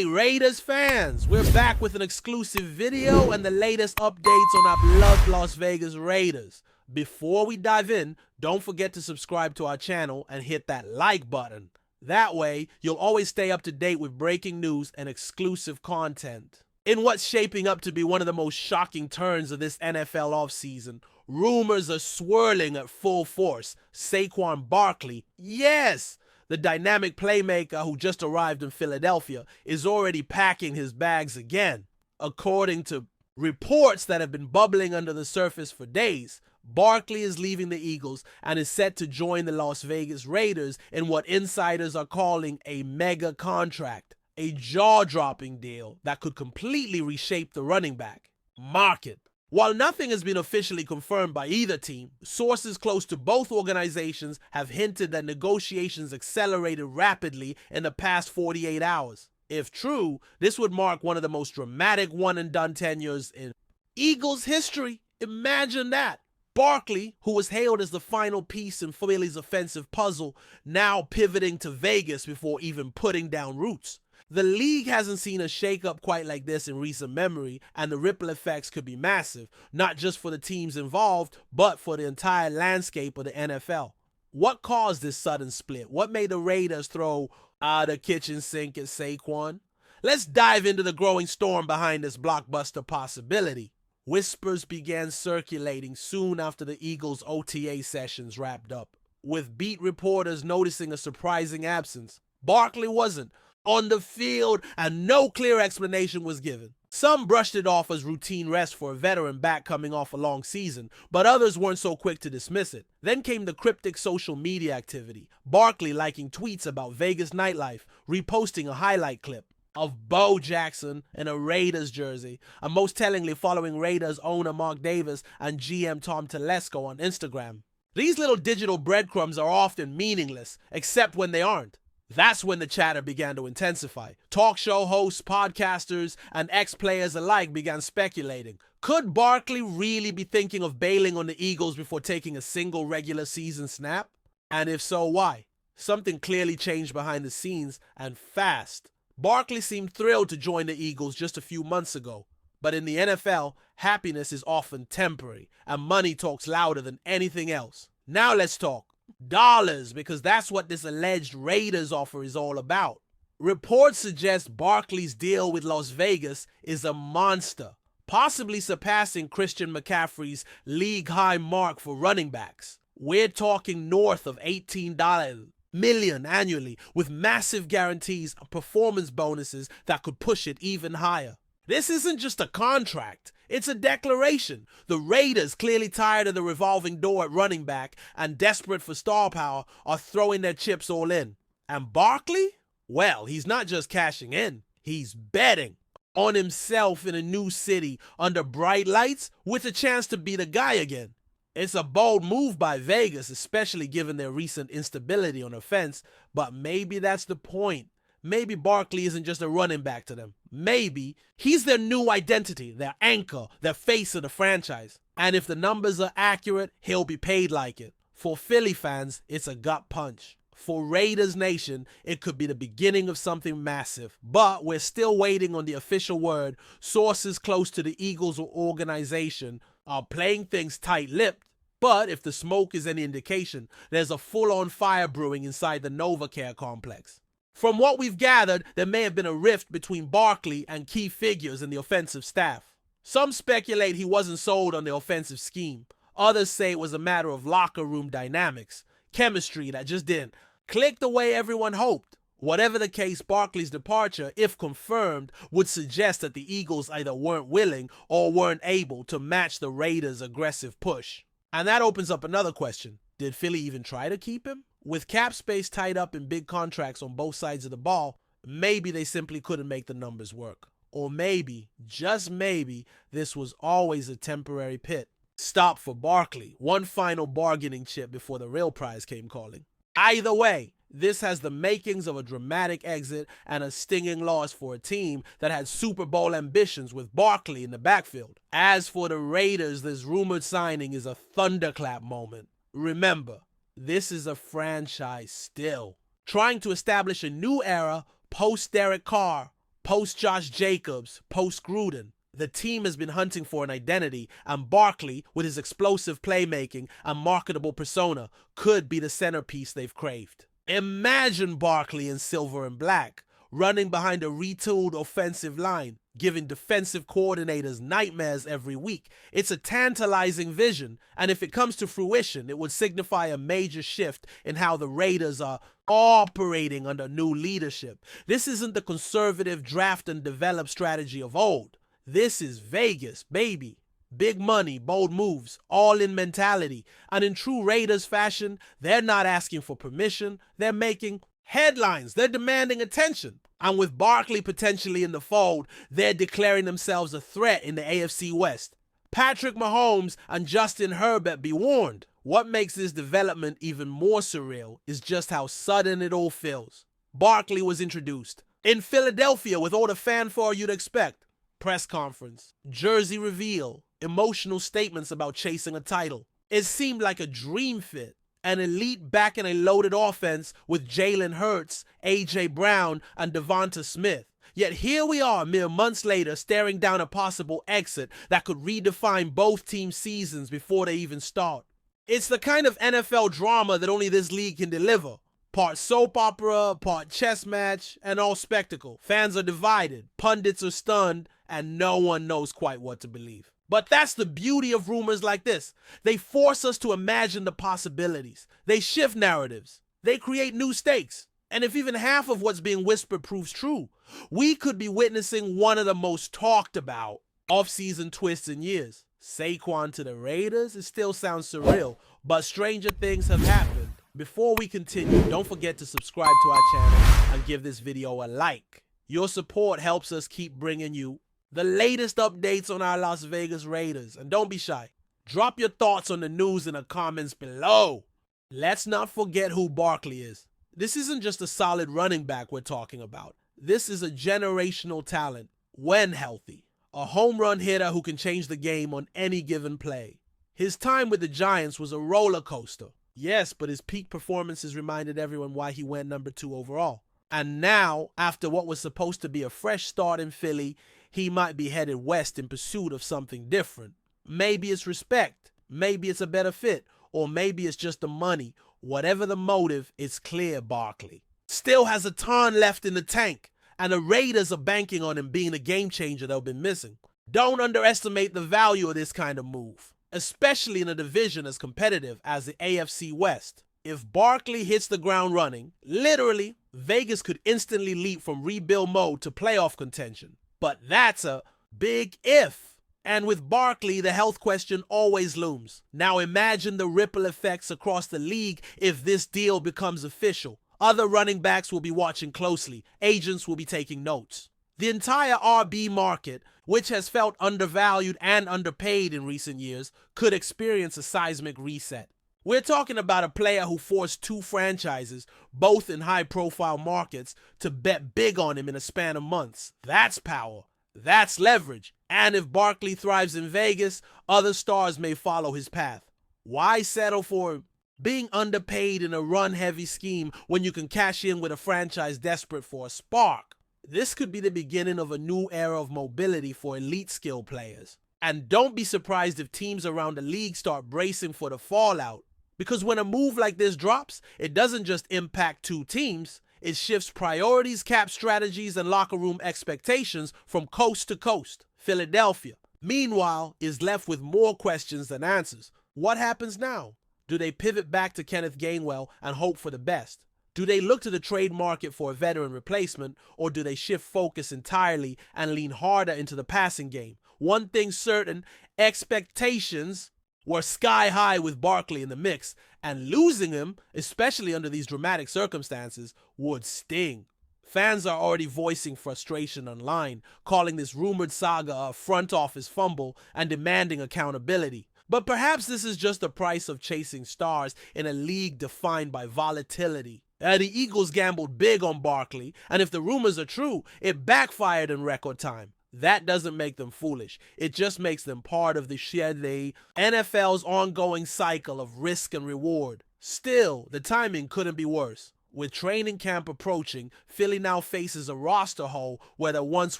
Hey Raiders fans, we're back with an exclusive video and the latest updates on our beloved Las Vegas Raiders. Before we dive in, don't forget to subscribe to our channel and hit that like button. That way, you'll always stay up to date with breaking news and exclusive content. In what's shaping up to be one of the most shocking turns of this NFL offseason, rumors are swirling at full force. SAQUON Barkley, yes! The dynamic playmaker who just arrived in Philadelphia is already packing his bags again. According to reports that have been bubbling under the surface for days, Barkley is leaving the Eagles and is set to join the Las Vegas Raiders in what insiders are calling a mega contract, a jaw-dropping deal that could completely reshape the running back market. While nothing has been officially confirmed by either team, sources close to both organizations have hinted that negotiations accelerated rapidly in the past 48 hours. If true, this would mark one of the most dramatic one-and-done tenures in Eagles history. Imagine that. Barkley, who was hailed as the final piece in Philly's offensive puzzle, now pivoting to Vegas before even putting down roots. The league hasn't seen a shakeup quite like this in recent memory, and the ripple effects could be massive, not just for the teams involved, but for the entire landscape of the NFL. What caused this sudden split? What made the Raiders throw the kitchen sink at SAQUON? Let's dive into the growing storm behind this blockbuster possibility. Whispers began circulating soon after the Eagles' OTA sessions wrapped up, with beat reporters noticing a surprising absence. Barkley wasn't on the field, and no clear explanation was given. Some brushed it off as routine rest for a veteran back coming off a long season, but others weren't so quick to dismiss it. Then came the cryptic social media activity, Barkley liking tweets about Vegas nightlife, reposting a highlight clip of Bo Jackson in a Raiders jersey, and most tellingly following Raiders owner Mark Davis and GM Tom Telesco on Instagram. These little digital breadcrumbs are often meaningless, except when they aren't. That's when the chatter began to intensify. Talk show hosts, podcasters, and ex-players alike began speculating. Could Barkley really be thinking of bailing on the Eagles before taking a single regular season snap? And if so, why? Something clearly changed behind the scenes, and fast. Barkley seemed thrilled to join the Eagles just a few months ago. But in the NFL, happiness is often temporary, and money talks louder than anything else. Now let's talk dollars, because that's what this alleged Raiders offer is all about. Reports suggest Barkley's deal with Las Vegas is a monster, possibly surpassing Christian McCaffrey's league-high mark for running backs. We're talking north of $18 million annually, with massive guarantees and performance bonuses that could push it even higher. This isn't just a contract, it's a declaration. The Raiders, clearly tired of the revolving door at running back and desperate for star power, are throwing their chips all in. And Barkley? Well, he's not just cashing in, he's betting on himself in a new city under bright lights with a chance to be the guy again. It's a bold move by Vegas, especially given their recent instability on offense, but maybe that's the point. Maybe Barkley isn't just a running back to them. Maybe he's their new identity, their anchor, their face of the franchise. And if the numbers are accurate, he'll be paid like it. For Philly fans, it's a gut punch. For Raiders Nation, it could be the beginning of something massive. But we're still waiting on the official word. Sources close to the Eagles organization are playing things tight-lipped. But if the smoke is any indication, there's a full-on fire brewing inside the NovaCare complex. From what we've gathered, there may have been a rift between Barkley and key figures in the offensive staff. Some speculate he wasn't sold on the offensive scheme. Others say it was a matter of locker room dynamics, chemistry that just didn't click the way everyone hoped. Whatever the case, Barkley's departure, if confirmed, would suggest that the Eagles either weren't willing or weren't able to match the Raiders' aggressive push. And that opens up another question. Did Philly even try to keep him? With cap space tied up in big contracts on both sides of the ball, maybe they simply couldn't make the numbers work. Or maybe, just maybe, this was always a temporary pit stop for Barkley, one final bargaining chip before the real prize came calling. Either way, this has the makings of a dramatic exit and a stinging loss for a team that had Super Bowl ambitions with Barkley in the backfield. As for the Raiders, this rumored signing is a thunderclap moment. Remember, this is a franchise still trying to establish a new era post Derek Carr, Post Josh Jacobs, post Gruden, the team has been hunting for an identity, and Barkley, with his explosive playmaking and marketable persona, could be the centerpiece they've craved. Imagine Barkley in silver and black, running behind a retooled offensive line, giving defensive coordinators nightmares every week. It's a tantalizing vision, and if it comes to fruition, it would signify a major shift in how the Raiders are operating under new leadership. This isn't the conservative draft and develop strategy of old. This is Vegas, baby. Big money, bold moves, all-in mentality. And in true Raiders fashion, they're not asking for permission. They're making headlines. They're demanding attention. And with Barkley potentially in the fold, they're declaring themselves a threat in the AFC West. Patrick Mahomes and Justin Herbert, be warned. What makes this development even more surreal is just how sudden it all feels. Barkley was introduced in Philadelphia with all the fanfare you'd expect. Press conference, jersey reveal, emotional statements about chasing a title. It seemed like a dream fit. An elite back in a loaded offense with Jalen Hurts, A.J. Brown, and Devonta Smith. Yet here we are mere months later staring down a possible exit that could redefine both team seasons before they even start. It's the kind of NFL drama that only this league can deliver. Part soap opera, part chess match, and all spectacle. Fans are divided, pundits are stunned, and no one knows quite what to believe. But that's the beauty of rumors like this. They force us to imagine the possibilities. They shift narratives. They create new stakes. And if even half of what's being whispered proves true, we could be witnessing one of the most talked about off-season twists in years. SAQUON to the Raiders? It still sounds surreal, but stranger things have happened. Before we continue, don't forget to subscribe to our channel and give this video a like. Your support helps us keep bringing you the latest updates on our Las Vegas Raiders. And don't be shy. Drop your thoughts on the news in the comments below. Let's not forget who Barkley is. This isn't just a solid running back we're talking about. This is a generational talent, when healthy. A home run hitter who can change the game on any given play. His time with the Giants was a roller coaster. Yes, but his peak performances reminded everyone why he went number 2 overall. And now, after what was supposed to be a fresh start in Philly, he might be headed west in pursuit of something different. Maybe it's respect, maybe it's a better fit, or maybe it's just the money. Whatever the motive, it's clear Barkley still has a ton left in the tank, and the Raiders are banking on him being the game changer they've been missing. Don't underestimate the value of this kind of move, especially in a division as competitive as the AFC West. If Barkley hits the ground running, literally, Vegas could instantly leap from rebuild mode to playoff contention. But that's a big if. And with Barkley, the health question always looms. Now imagine the ripple effects across the league if this deal becomes official. Other running backs will be watching closely. Agents will be taking notes. The entire RB market, which has felt undervalued and underpaid in recent years, could experience a seismic reset. We're talking about a player who forced 2 franchises, both in high-profile markets, to bet big on him in a span of months. That's power. That's leverage. And if Barkley thrives in Vegas, other stars may follow his path. Why settle for being underpaid in a run-heavy scheme when you can cash in with a franchise desperate for a spark? This could be the beginning of a new era of mobility for elite skill players. And don't be surprised if teams around the league start bracing for the fallout. Because when a move like this drops, it doesn't just impact 2 teams, it shifts priorities, cap strategies, and locker room expectations from coast to coast. Philadelphia, meanwhile, is left with more questions than answers. What happens now? Do they pivot back to Kenneth Gainwell and hope for the best? Do they look to the trade market for a veteran replacement, or do they shift focus entirely and lean harder into the passing game? One thing's certain, expectations were sky high with Barkley in the mix, and losing him, especially under these dramatic circumstances, would sting. Fans are already voicing frustration online, calling this rumored saga a front office fumble and demanding accountability. But perhaps this is just the price of chasing stars in a league defined by volatility. The Eagles gambled big on Barkley, and if the rumors are true, it backfired in record time. That doesn't make them foolish. It just makes them part of the NFL's ongoing cycle of risk and reward. Still, the timing couldn't be worse. With training camp approaching, Philly now faces a roster hole where there once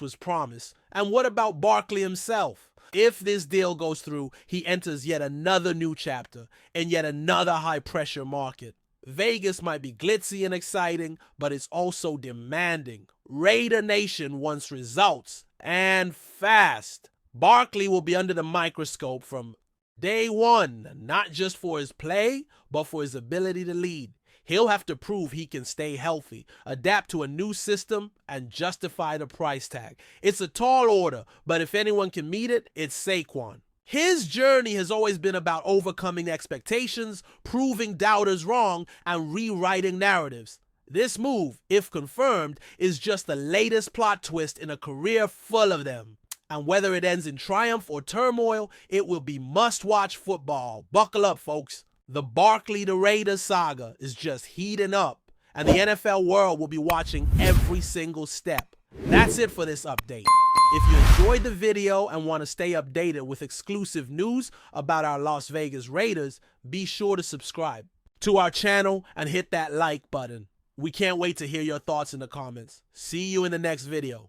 was promise. And what about Barkley himself? If this deal goes through, he enters yet another new chapter in yet another high-pressure market. Vegas might be glitzy and exciting, but it's also demanding. Raider Nation wants results, and fast. Barkley will be under the microscope from day one, not just for his play, but for his ability to lead. He'll have to prove he can stay healthy, adapt to a new system, and justify the price tag. It's a tall order, but if anyone can meet it, it's SAQUON. His journey has always been about overcoming expectations, proving doubters wrong, and rewriting narratives. This move, if confirmed, is just the latest plot twist in a career full of them. And whether it ends in triumph or turmoil, it will be must-watch football. Buckle up, folks. The Barkley to Raiders saga is just heating up, and the NFL world will be watching every single step. That's it for this update. If you enjoyed the video and want to stay updated with exclusive news about our Las Vegas Raiders, be sure to subscribe to our channel and hit that like button. We can't wait to hear your thoughts in the comments. See you in the next video.